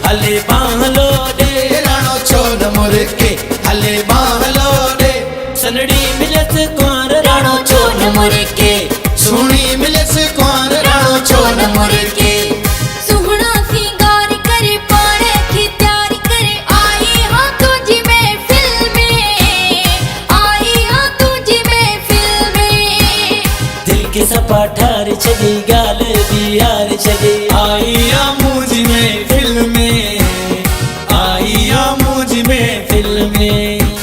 हले बाहलो दे राणो छोन मुरके हले बाहलो दे सनड़ी मिलस कुंवर राणो छोन मुरके सुनी मिलस कुंवर राणो छोन मुरके सुहना सिंगार करे पाड़े की तैयारी करे आई हाँ तुझी महफिल में आई हाँ तुझी महफिल में दिल के सपा ठार छगी गाल बिहार छगी आई या मुझ में फिल्म आई या मुझ में फिल्म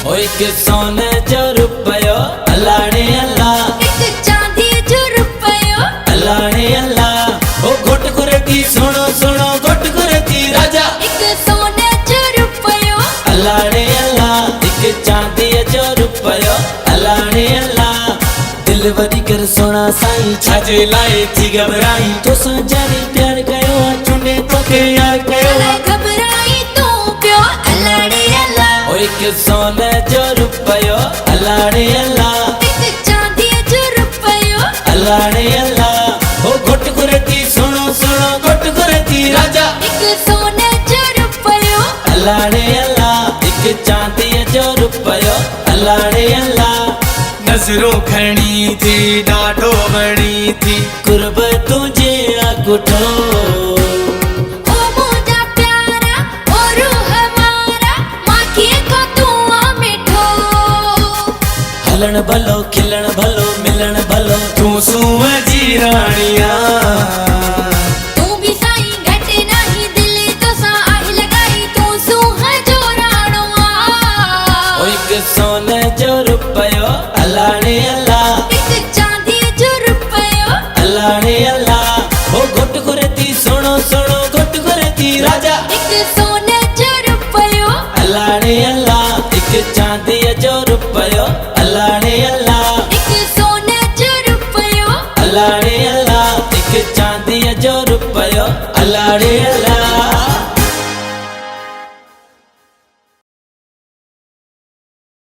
ओ एक सोने जो रुपयो अल्लाह ने अल्लाह एक चांदी जो रुपयो अल्लाह ने अल्लाह ओ घोट कुरती सुनो सुनो घोट कुरती राजा एक सोने जो रुपयो अल्लाह ने अल्लाह एक चांदी जो रुपयो अल्लाह ने अल्लाह दिल वधी कर सोना साईं छाजे लाए थी घबराई तो जाने प्यार कयो चुने तो के यार कयो अरे घबराई तू प्यो अल्लाह ने अल्लाह ओ एक सोने जो रुपयो अल्लाह ने अल्लाह एक चांदी जो रुपयो अल्लाह ने अल्लाह ओ घोट कुरती सुनो सुनो घोट कुरती राजा एक सोने जो रुपयो अल्लाह ने अल्लाह एक चांदी जो रुपयो अल्लाह ने अल्लाह नजरों खणी थी डाढो वणी थी कुर्ब तुझे अगुठो